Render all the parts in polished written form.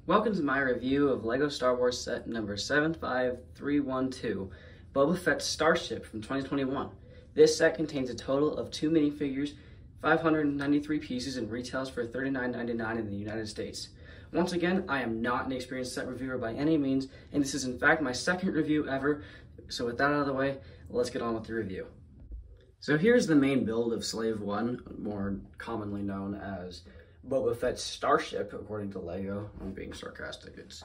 Welcome to my review of LEGO Star Wars set number 75312, Boba Fett's Starship from 2021. This set contains a total of 2 minifigures, 593 pieces, and retails for $39.99 in the United States. Once again, I am not an experienced set reviewer by any means, and this is in fact my second review ever, so with that out of the way, let's get on with the review. So here's the main build of Slave 1, more commonly known as Boba Fett's Starship, according to LEGO. I'm being sarcastic. It's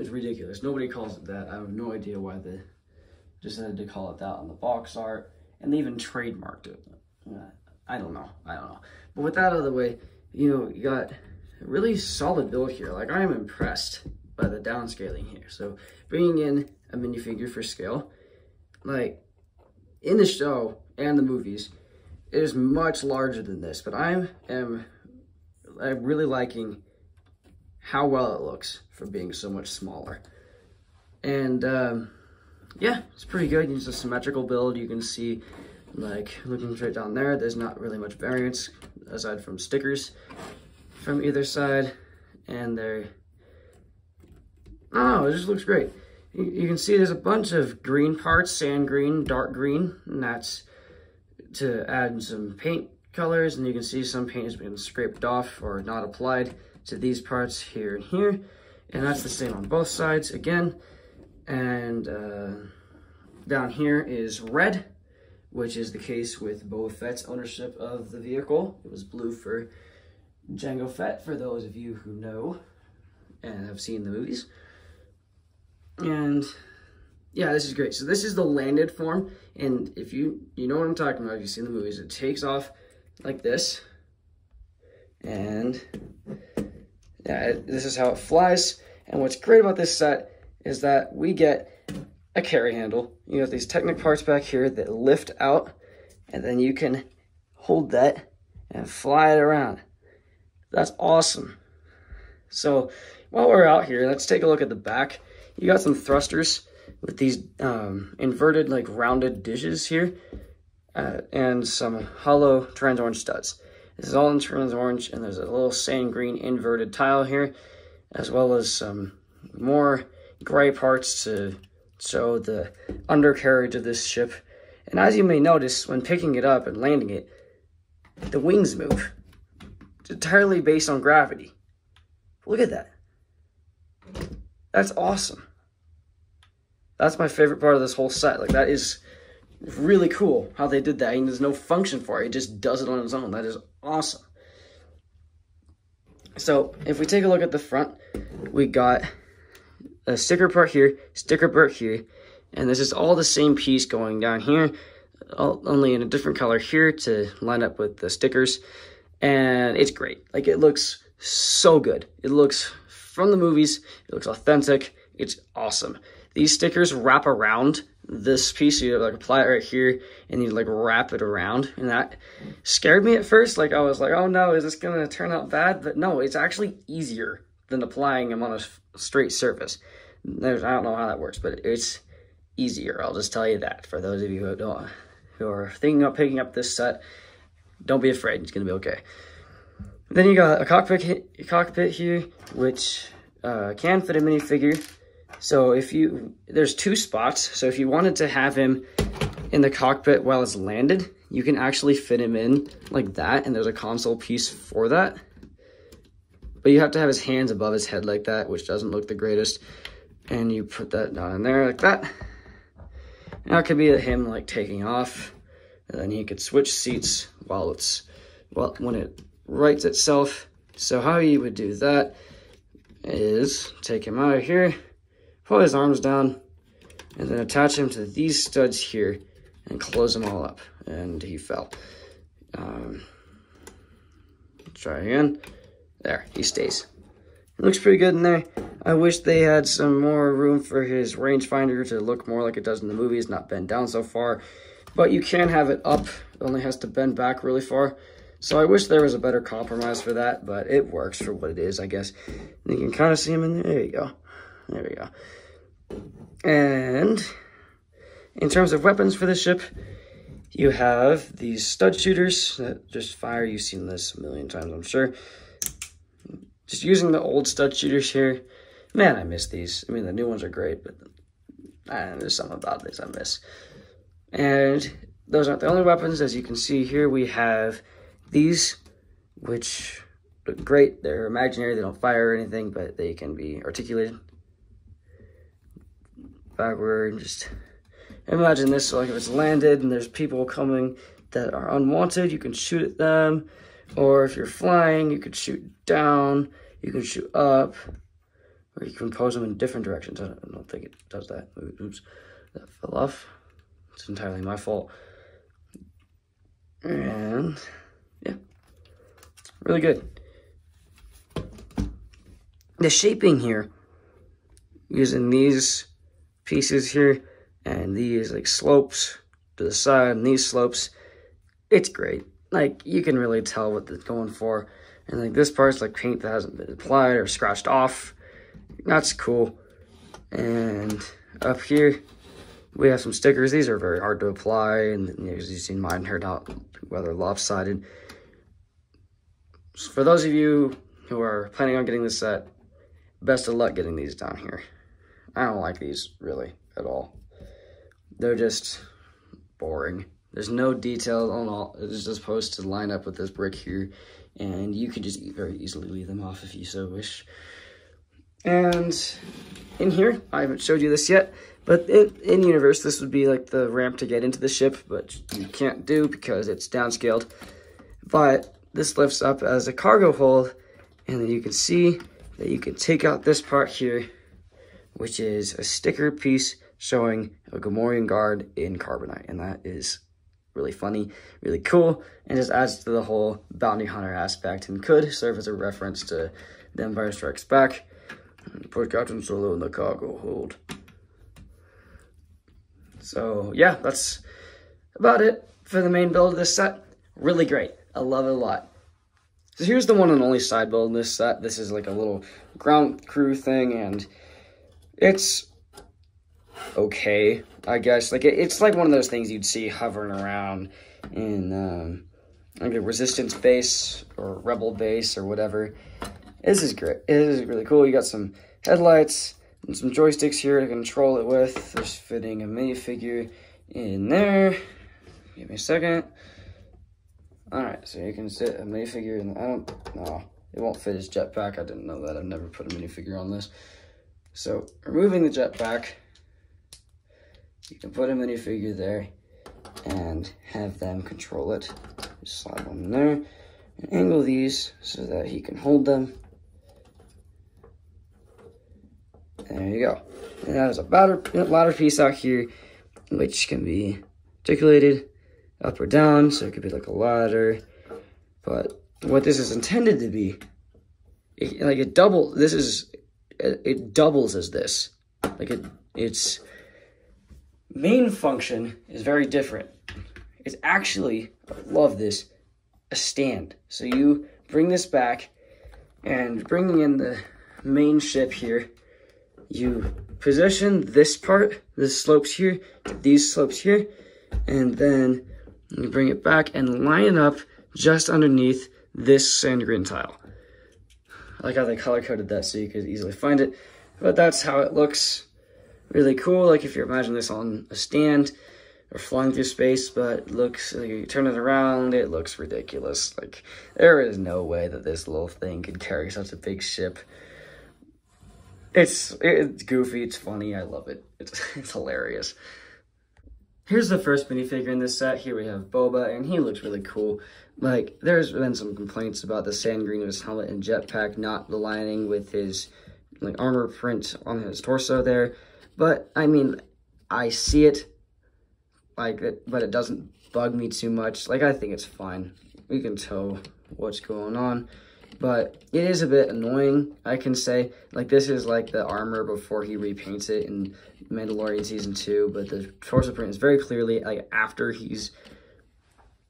ridiculous. Nobody calls it that. I have no idea why they decided to call it that on the box art, and they even trademarked it. I don't know. But with that out of the way, you got a really solid build here. Like, I am impressed by the downscaling here. So bringing in a minifigure for scale, like in the show and the movies, it is much larger than this, but I'm really liking how well it looks for being so much smaller. And yeah, it's pretty good. It's a symmetrical build. You can see, like, looking straight down there, there's not really much variance aside from stickers from either side. And it just looks great. You can see there's a bunch of green parts, sand green, dark green, and that's to add some paint colors, and you can see some paint has been scraped off or not applied to these parts here and here, and that's the same on both sides again. And down here is red, which is the case with Boba Fett's ownership of the vehicle. It was blue for Jango Fett, for those of you who know and have seen the movies. And yeah, this is great. So this is the landed form, and if you know what I'm talking about, if you've seen the movies, it takes off like this, and yeah, this is how it flies. And what's great about this set is that we get a carry handle. You have these Technic parts back here that lift out, and then you can hold that and fly it around. That's awesome. So while we're out here, let's take a look at the back. You got some thrusters with these inverted, like, rounded dishes here. And some hollow trans orange studs. This is all in trans orange, and there's a little sand green inverted tile here, as well as some more gray parts to show the undercarriage of this ship. And as you may notice, when picking it up and landing it, the wings move. It's entirely based on gravity. Look at that. That's awesome. That's my favorite part of this whole set. Like, that is really cool how they did that, and there's no function for it. It just does it on its own. That is awesome. So if we take a look at the front, we got a sticker part here, sticker part here, and this is all the same piece going down here, only in a different color here to line up with the stickers. And it's great. Like, it looks so good. It looks from the movies. It looks authentic. It's awesome. These stickers wrap around this piece, so you like apply it right here, and you like wrap it around, and that scared me at first. Like, I was like, oh no, is this gonna turn out bad? But no, it's actually easier than applying them on a straight surface. I don't know how that works, but it's easier. I'll just tell you that. For those of you who are thinking of picking up this set, don't be afraid. It's gonna be okay. Then you got a cockpit here, which can fit a minifigure. So there's 2 spots. So if you wanted to have him in the cockpit while it's landed, you can actually fit him in like that, and there's a console piece for that. But you have to have his hands above his head like that, which doesn't look the greatest. And you put that down in there like that. Now it could be him like taking off, and then he could switch seats when it rights itself. So how you would do that is take him out of here, pull his arms down, and then attach him to these studs here and close them all up. And he fell. Try again. There, he stays. It looks pretty good in there. I wish they had some more room for his rangefinder to look more like it does in the movies, not bend down so far. But you can have it up. It only has to bend back really far. So I wish there was a better compromise for that, but it works for what it is, I guess. And you can kind of see him in there. There you go. There we go. And in terms of weapons for the ship, you have these stud shooters that just fire. You've seen this a million times, I'm sure. just using the old stud shooters here. Man, I miss these. I mean, the new ones are great, but there's something about these I miss. And those aren't the only weapons. As you can see here, we have these, which look great. They're imaginary. They don't fire or anything, but they can be articulated. Backward, just imagine this. So like if it's landed and there's people coming that are unwanted, you can shoot at them. Or if you're flying, you could shoot down, you can shoot up, or you can pose them in different directions. I don't think it does that. Oops, that fell off. It's entirely my fault. And yeah, really good. The shaping here, using these pieces here and these like slopes to the side and these slopes, it's great. Like, you can really tell what they're going for. And like this part's like paint that hasn't been applied or scratched off. That's cool. And up here we have some stickers. These are very hard to apply, and as you've seen, mine turned out rather lopsided. So for those of you who are planning on getting this set, best of luck getting these down here. I don't like these really at all. They're just boring. There's no detail on all. It's just supposed to line up with this brick here, and you could just very easily leave them off if you so wish. And in here, I haven't showed you this yet, but in universe, this would be like the ramp to get into the ship, but you can't do because it's downscaled. But this lifts up as a cargo hold, and then you can see that you can take out this part here, which is a sticker piece showing a Gamorrean guard in carbonite, and that is really funny, really cool, and just adds to the whole bounty hunter aspect, and could serve as a reference to The Empire Strikes Back. Put Captain Solo in the cargo hold. So yeah, that's about it for the main build of this set. Really great. I love it a lot. So here's the one and only side build in this set. This is like a little ground crew thing, and it's okay, I guess. Like it's like one of those things you'd see hovering around in like a resistance base or rebel base or whatever. This is great. It is really cool. You got some headlights and some joysticks here to control it with. There's fitting a minifigure in there. Give me a second. All right, so you can sit a minifigure in. No, it won't fit his jetpack. I didn't know that. I've never put a minifigure on this. So removing the jetpack, you can put a minifigure there and have them control it. Just slide one in there and angle these so that he can hold them. There you go. And that is a ladder piece out here, which can be articulated up or down, so it could be like a ladder. But what this is intended to be, it doubles as this. Like its main function is very different. It's actually, I love this, a stand. So you bring this back, and bringing in the main ship here, you position this part, the slopes here, these slopes here, and then you bring it back and line it up just underneath this sand green tile. I like how they color coded that so you could easily find it, but that's how it looks. Really cool. Like if you imagine this on a stand or flying through space, but it looks like you turn it around, it looks ridiculous. Like there is no way that this little thing could carry such a big ship. It's goofy, it's funny, I love it. It's hilarious. Here's the first minifigure in this set. Here we have Boba, and he looks really cool. Like, there's been some complaints about the sand green of his helmet and jetpack not aligning with his like armor print on his torso there. But, I mean, I see it, like, but it doesn't bug me too much. Like, I think it's fine. We can tell what's going on. But it is a bit annoying, I can say. Like, this is like the armor before he repaints it in Mandalorian Season 2. But the torso print is very clearly, like, after he's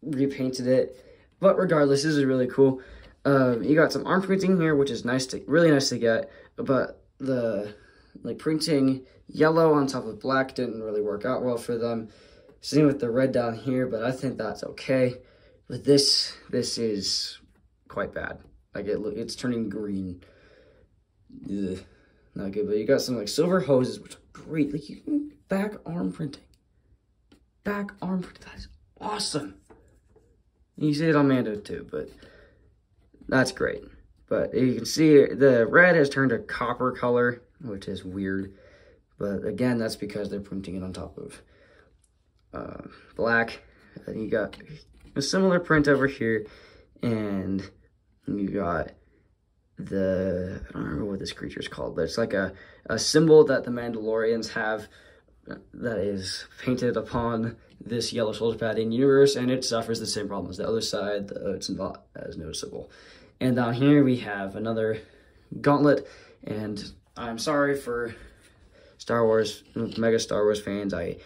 repainted it. But regardless, this is really cool. You got some arm printing here, which is really nice to get. But the, like, printing yellow on top of black didn't really work out well for them. Same with the red down here, but I think that's okay. But this is quite bad. Like it's turning green. Ugh, not good. But you got some like silver hoses, which are great. Like you can back arm printing. Back arm printing. That is awesome. You see it on Mando too, but that's great. But you can see the red has turned a copper color, which is weird. But again, that's because they're printing it on top of black. And you got a similar print over here, and you got I don't remember what this creature is called, but it's like a symbol that the Mandalorians have that is painted upon this yellow shoulder pad in universe, and it suffers the same problem as the other side, though it's not as noticeable. And down here we have another gauntlet, and I'm sorry for Star Wars, mega Star Wars fans, I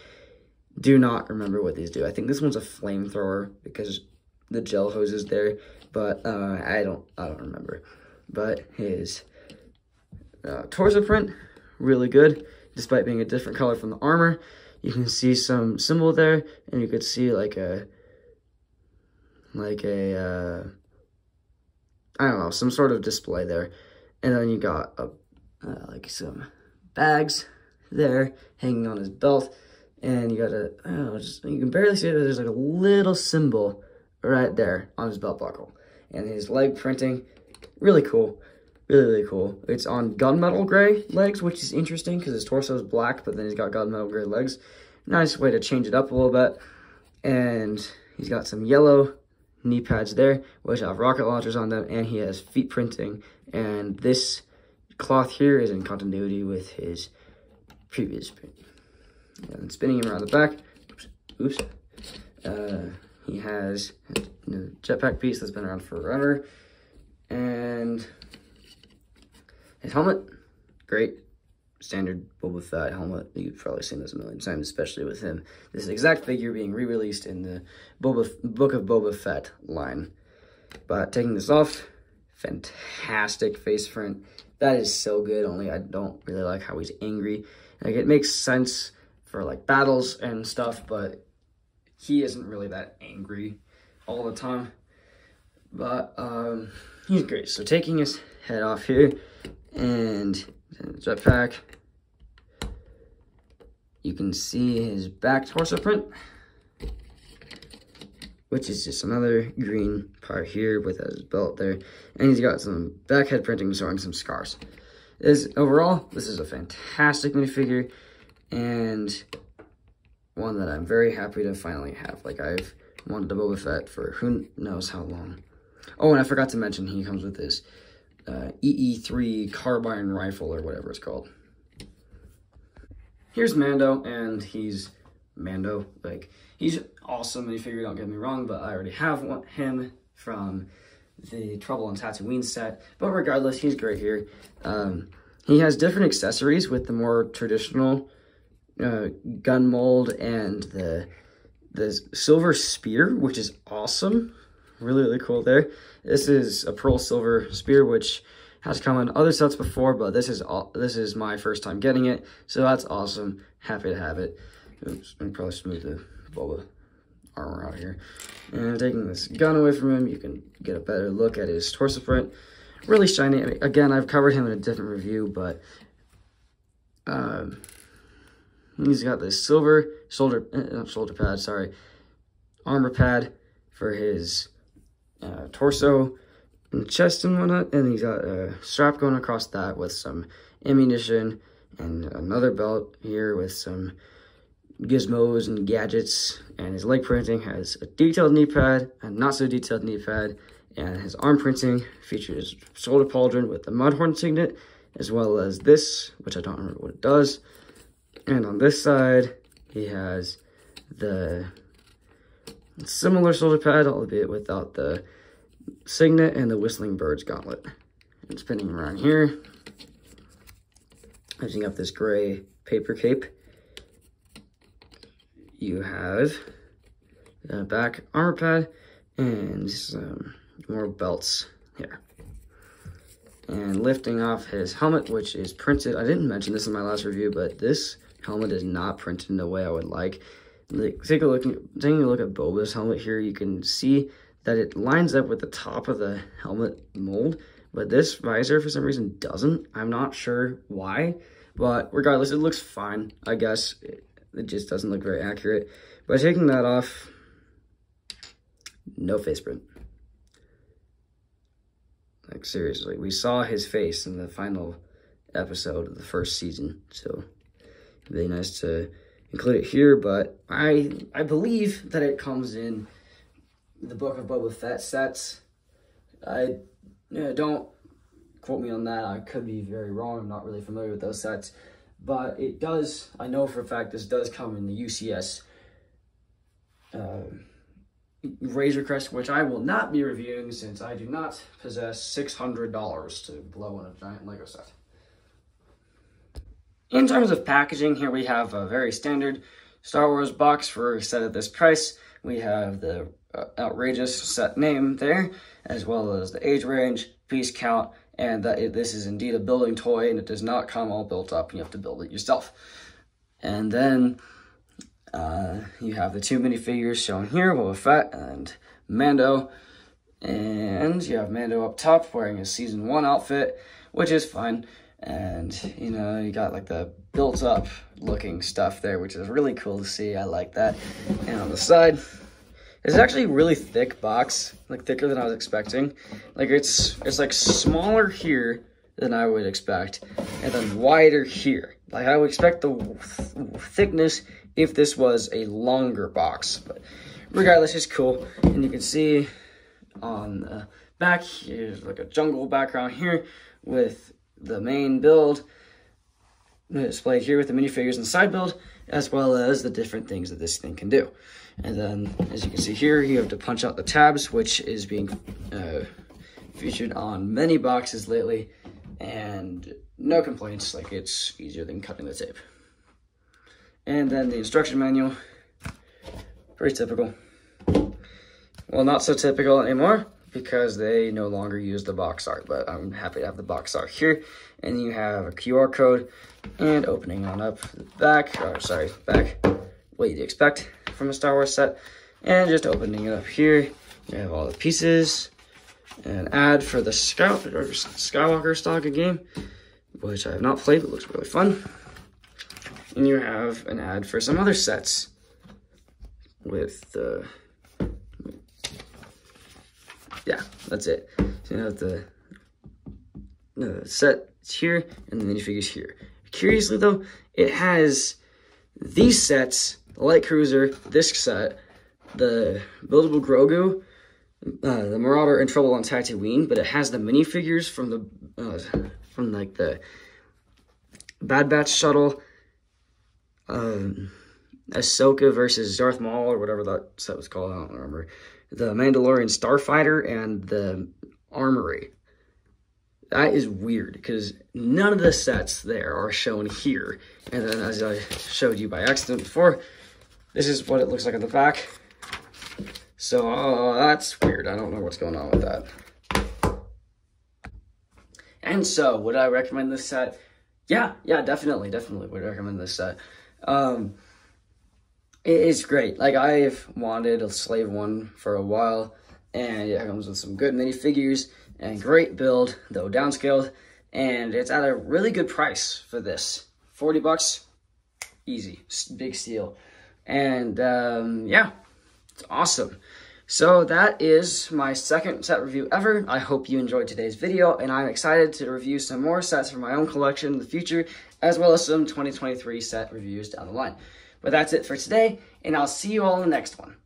do not remember what these do. I think this one's a flamethrower because the gel hose is there, but I don't remember. But his torso print, really good, despite being a different color from the armor. You can see some symbol there, and you could see like a I don't know, some sort of display there. And then you got like some bags there hanging on his belt, and you got you can barely see it, but there's like a little symbol right there on his belt buckle. And his leg printing, really cool. Really cool. It's on gunmetal gray legs, which is interesting because his torso is black, but then he's got gunmetal gray legs. Nice way to change it up a little bit. And he's got some yellow knee pads there, which have rocket launchers on them, and he has feet printing. And this cloth here is in continuity with his previous print. And spinning him around the back, oops. He has a jetpack piece that's been around forever. And his helmet, great. Standard Boba Fett helmet. You've probably seen this a million times, especially with him. This exact figure being re-released in the Book of Boba Fett line. But taking this off, fantastic face print. That is so good, only I don't really like how he's angry. Like, it makes sense for like battles and stuff, but he isn't really that angry all the time. But he's great. So taking his head off here and jetpack, you can see his back torso print, which is just another green part here with his belt there, and he's got some back head printing showing some scars. Overall, this is a fantastic minifigure, and one that I'm very happy to finally have. Like, I've wanted a Boba Fett for who knows how long. Oh, and I forgot to mention, he comes with this EE3 carbine rifle, or whatever it's called. Here's Mando, and he's Mando. Like, he's awesome minifigure, don't get me wrong, but I already have him from the Trouble on Tatooine set. But regardless, he's great here. He has different accessories with the more traditional gun mold and the silver spear, which is awesome. Really cool there. This is a pearl silver spear, which has come in other sets before, but this is my first time getting it, so that's awesome. Happy to have it. Oops, let me probably smooth the Boba armor out here. And taking this gun away from him, you can get a better look at his torso print. Really shiny. I mean, again, I've covered him in a different review, but he's got this silver armor pad for his torso and chest and whatnot, and he's got a strap going across that with some ammunition, and another belt here with some gizmos and gadgets. And his leg printing has a detailed knee pad, a not so detailed knee pad, and his arm printing features shoulder pauldron with the Mudhorn signet, as well as this, which I don't remember what it does. And on this side, he has the similar shoulder pad, albeit without the signet, and the Whistling Birds gauntlet. And spinning around here, using up this gray paper cape, you have the back armor pad and some more belts here. And lifting off his helmet, which is printed. I didn't mention this in my last review, but this helmet is not printed in the way I would like. Taking a look at Boba's helmet here, you can see that it lines up with the top of the helmet mold, but this visor for some reason doesn't. I'm not sure why, but regardless, it looks fine, I guess. It just doesn't look very accurate. By taking that off, no face print. Like, seriously, we saw his face in the final episode of the first season, so it'd be nice to include it here, but I believe that it comes in the Book of Boba Fett sets. Don't quote me on that. I could be very wrong. I'm not really familiar with those sets, but it does. I know for a fact this does come in the UCS Razor Crest, which I will not be reviewing since I do not possess $600 to blow on a giant Lego set. In terms of packaging, here we have a very standard Star Wars box for a set at this price. We have the outrageous set name there, as well as the age range, piece count, and that this is indeed a building toy, and it does not come all built up, and you have to build it yourself. And then you have the two minifigures shown here, Boba Fett and Mando, and you have Mando up top wearing his Season 1 outfit, which is fine. And, you know, you got like the built up looking stuff there, which is really cool to see. I like that. And on the side, it's actually a really thick box, like thicker than I was expecting. Like it's like smaller here than I would expect, and then wider here. Like I would expect the thickness if this was a longer box, but regardless, it's cool. And you can see on the back, here's like a jungle background here with the main build displayed here with the minifigures and side build, as well as the different things that this thing can do. And then, as you can see here, you have to punch out the tabs, which is being featured on many boxes lately, and no complaints, like it's easier than cutting the tape. And then the instruction manual, very typical. Well, not so typical anymore, because they no longer use the box art, but I'm happy to have the box art here. And you have a QR code, and opening on up the back, back, what you'd expect from a Star Wars set. And just opening it up here, you have all the pieces, an ad for the Skywalker Saga game, which I have not played, but looks really fun. And you have an ad for some other sets with the... yeah, that's it. So you have the set here and the minifigures here. Curiously though, it has these sets, the Light Cruiser, this set, the buildable Grogu, the Marauder in Trouble on Tatooine, but it has the minifigures from the like the Bad Batch shuttle, Ahsoka versus Darth Maul or whatever that set was called, I don't remember. The Mandalorian Starfighter and the Armory. That is weird because none of the sets there are shown here. And then as I showed you by accident before, this is what it looks like on the back. So that's weird. I don't know what's going on with that. And so, would I recommend this set? Yeah, definitely would recommend this set. It's great. Like, I've wanted a Slave one for a while, and it comes with some good minifigures and great build, though downscaled, and it's at a really good price for this. 40 bucks, easy, big steal. And yeah, it's awesome. So that is my second set review ever. I hope you enjoyed today's video, and I'm excited to review some more sets from my own collection in the future, as well as some 2023 set reviews down the line. But that's it for today, and I'll see you all in the next one.